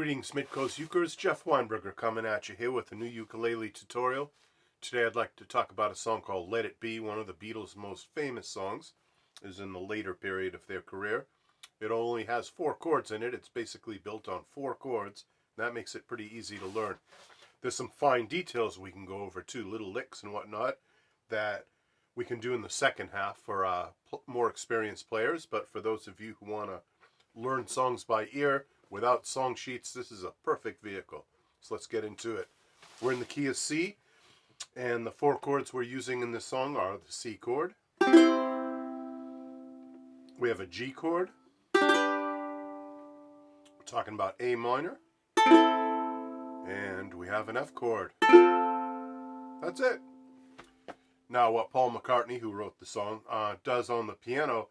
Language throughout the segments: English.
Greetings Midcoast Ukers, Jeff Weinberger coming at you here with a new ukulele tutorial. Today I'd like to talk about a song called Let It Be, one of the Beatles' most famous songs. It is in the later period of their career. It only has 4 chords in it. It's basically built on 4 chords. That makes it pretty easy to learn. There's some fine details we can go over too, little licks and whatnot that we can do in the second half for more experienced players. But for those of you who want to learn songs by ear without song sheets, this is a perfect vehicle. So let's get into it. We're in the key of C, and the 4 chords we're using in this song are the C chord. We have a G chord. We're talking about A minor. And we have an F chord. That's it. Now what Paul McCartney, who wrote the song, does on the piano,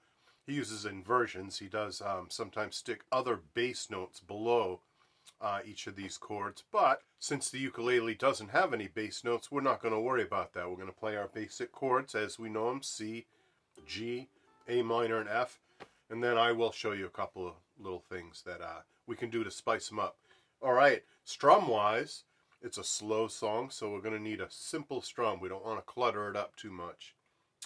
he uses inversions. He does sometimes stick other bass notes below each of these chords. But since the ukulele doesn't have any bass notes, we're not going to worry about that. We're going to play our basic chords as we know them: C, G, A minor, and F. And then I will show you a couple of little things that we can do to spice them up. All right, strum-wise, it's a slow song, so we're going to need a simple strum. We don't want to clutter it up too much.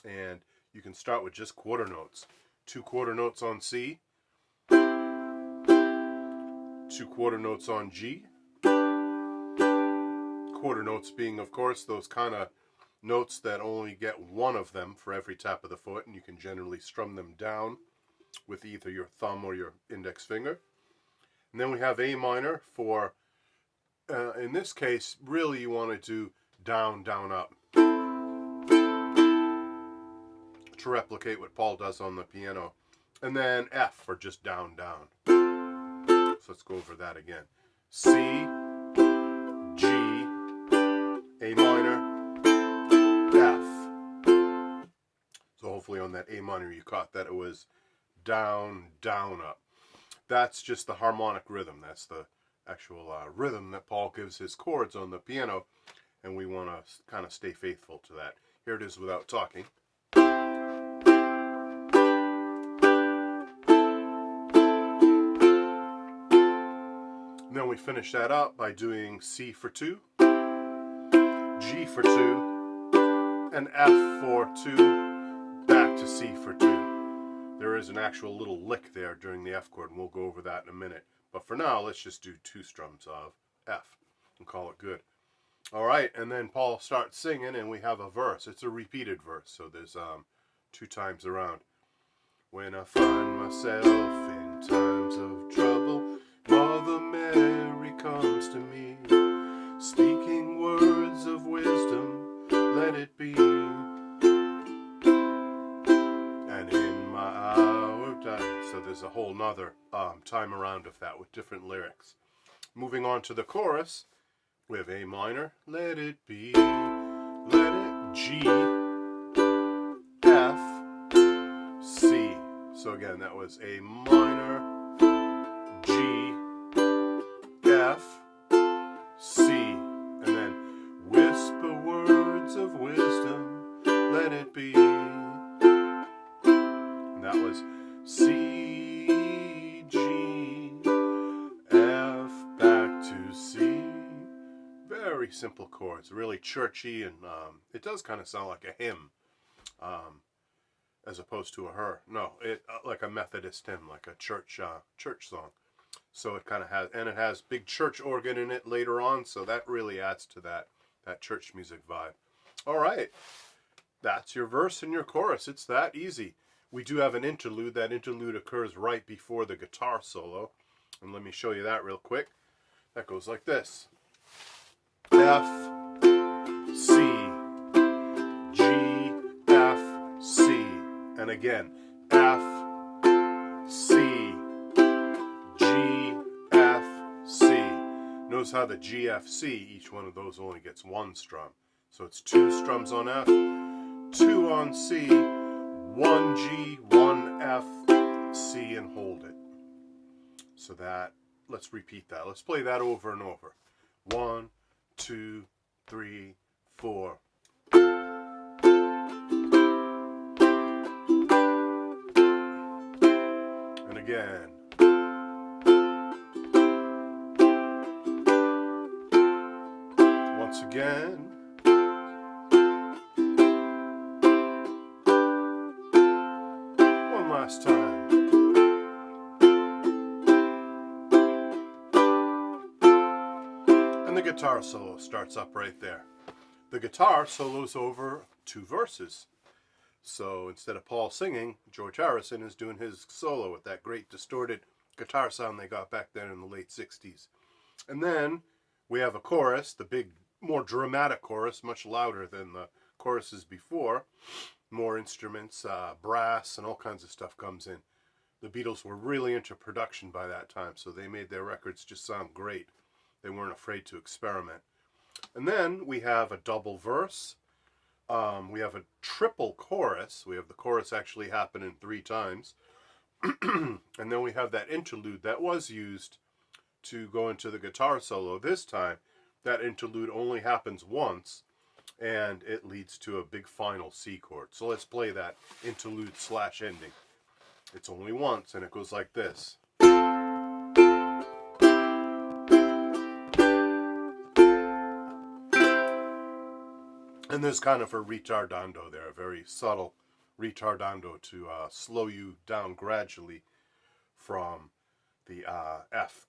And you can start with just quarter notes. 2 quarter notes on C, 2 quarter notes on G. Quarter notes being, of course, those kind of notes that only get one of them for every tap of the foot, and you can generally strum them down with either your thumb or your index finger. And then we have A minor for, in this case, really you want to do down, down, up, to replicate what Paul does on the piano. And then F for just down, down. So let's go over that again. C, G, A minor, F. So hopefully on that A minor you caught that it was down, down, up. That's just the harmonic rhythm. That's the actual rhythm that Paul gives his chords on the piano, and we want to kind of stay faithful to that. Here it is without talking. And then we finish that up by doing C for 2, G for 2, and F for 2, back to C for 2. There is an actual little lick there during the F chord, and we'll go over that in a minute. But for now, let's just do 2 strums of F and call it good. All right, and then Paul starts singing, and we have a verse. It's a repeated verse, so there's 2 times around. When I find myself in times of trouble, Mother Mary comes to me, speaking words of wisdom, let it be. And in my hour of doubt. So there's a whole nother time around of that with different lyrics. Moving on to the chorus, we have A minor, let it be, let it, G, F, C. So again, that was A minor, G, F, C, and then whisper words of wisdom, let it be. And that was C, G, F, back to C. Very simple chords, really churchy, and it does kind of sound like a hymn, as opposed to a her. No, it like a Methodist hymn, like a church song. So it kind of has, and it has big church organ in it later on, so that really adds to that church music vibe. All right, that's your verse and your chorus. It's that easy. We do have an interlude. That interlude occurs right before the guitar solo, and let me show you that real quick. That goes like this: F, C, G, F, C, and again F, C, G, F, C. Notice how the G, F, C, each one of those only gets 1 strum. So it's 2 strums on F, 2 on C, 1 G, 1 F, C, and hold it. So that, let's repeat that. Let's play that over and over. 1, 2, 3, 4. And again. once again. One last time. And the guitar solo starts up right there. The guitar solo's over 2 verses. So instead of Paul singing, George Harrison is doing his solo with that great distorted guitar sound they got back then in the late 60s. And then we have a chorus, the big, more dramatic chorus, much louder than the choruses before. More instruments, brass, and all kinds of stuff comes in. The Beatles were really into production by that time, so they made their records just sound great. They weren't afraid to experiment. And then we have a double verse. We have a triple chorus. We have the chorus actually happening 3 times. And then we have that interlude that was used to go into the guitar solo. This time, that interlude only happens once, and it leads to a big final C chord. So let's play that interlude / ending. It's only once, and it goes like this. And there's kind of a retardando there, a very subtle retardando to slow you down gradually from the F,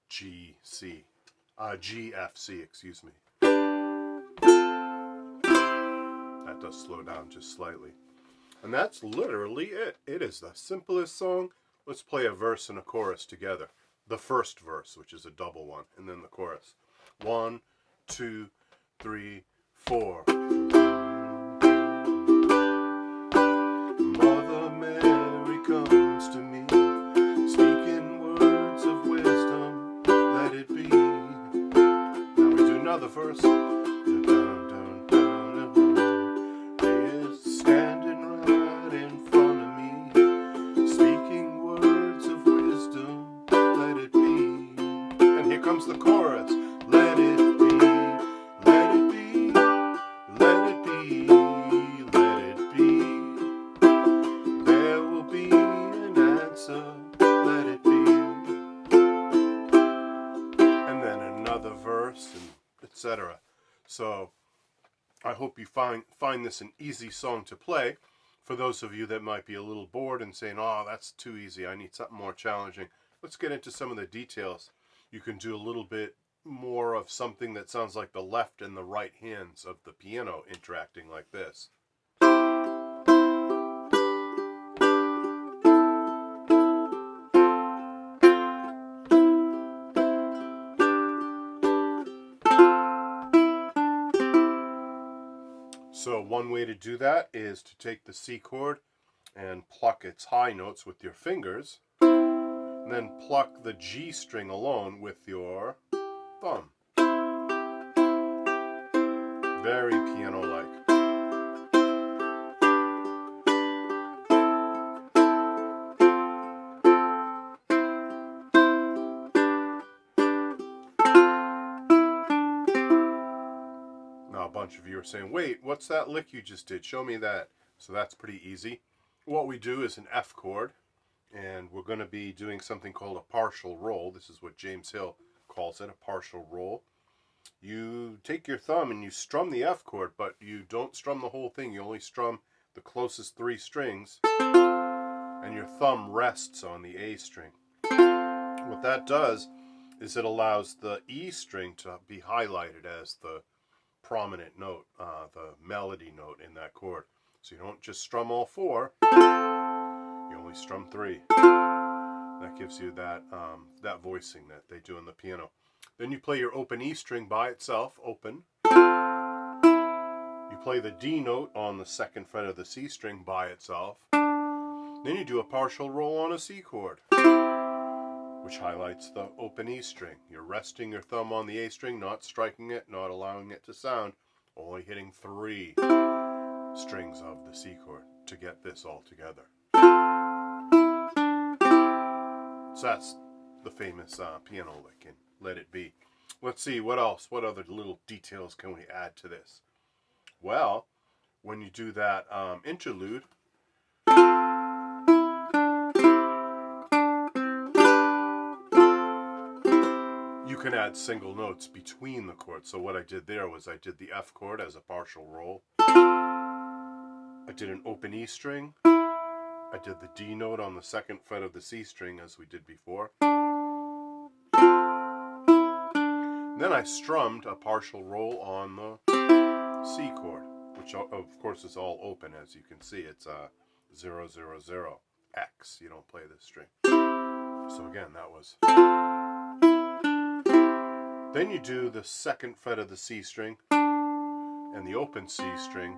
G, C, G, F, C, excuse me. That does slow down just slightly. And that's literally it. It is the simplest song. Let's play a verse and a chorus together. The first verse, which is a double one, and then the chorus. 1, 2, 3, 4. Mother Mary comes to me, speaking words of wisdom, let it be. Now we do another verse. Is standing right in front of me, speaking words of wisdom, let it be. And here comes the chorus. Let it be, let it be, let it be, let it be. There will be an answer, let it be. And then another verse, and etc. So I hope you find this an easy song to play. For those of you that might be a little bored and saying, oh, that's too easy, I need something more challenging. Let's get into some of the details. You can do a little bit more of something that sounds like the left and the right hands of the piano interacting like this. So one way to do that is to take the C chord and pluck its high notes with your fingers, and then pluck the G string alone with your thumb. Very piano-like. Now a bunch of you are saying, wait, what's that lick you just did? Show me that. So that's pretty easy. What we do is an F chord, and we're going to be doing something called a partial roll. This is what James Hill calls it, a partial roll. You take your thumb and you strum the F chord, but you don't strum the whole thing. You only strum the closest 3 strings, and your thumb rests on the A string. What that does is it allows the E string to be highlighted as the prominent note, the melody note in that chord. So you don't just strum all 4, you only strum 3. That gives you that, that voicing that they do in the piano. Then you play your open E string by itself, open. You play the D note on the 2nd fret of the C string by itself. Then you do a partial roll on a C chord, which highlights the open E string. You're resting your thumb on the A string, not striking it, not allowing it to sound, only hitting 3 strings of the C chord to get this all together. So that's the famous piano lick in Let It Be. Let's see, what else? What other little details can we add to this? Well, when you do that interlude, you can add single notes between the chords. So what I did there was I did the F chord as a partial roll. I did an open E string. I did the D note on the 2nd fret of the C string as we did before. Then I strummed a partial roll on the C chord, which of course is all open. As you can see, it's a 0, 0, 0, X. You don't play this string. So again, that was. Then you do the 2nd fret of the C string and the open C string.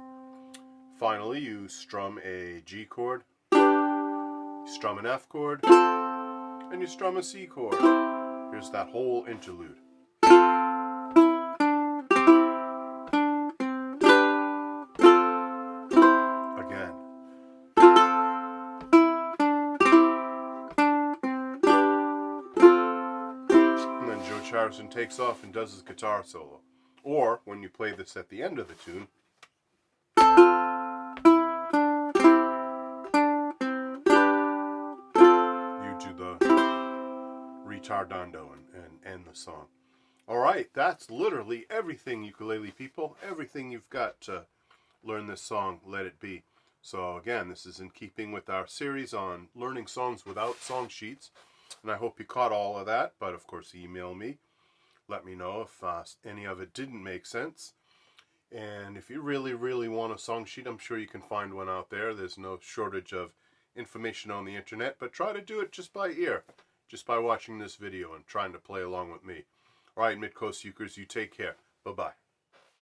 Finally, you strum a G chord, you strum an F chord, and you strum a C chord. Here's that whole interlude. Again. And then George Harrison takes off and does his guitar solo. Or, when you play this at the end of the tune, you do the retardando and end the song. Alright, that's literally everything, ukulele people. Everything you've got to learn this song, Let It Be. So again, this is in keeping with our series on learning songs without song sheets. And I hope you caught all of that. But of course, email me. Let me know if any of it didn't make sense. And if you really, really want a song sheet, I'm sure you can find one out there. There's no shortage of information on the internet. But try to do it just by ear. Just by watching this video and trying to play along with me. Alright, Midcoast Ukers, you take care. Bye-bye.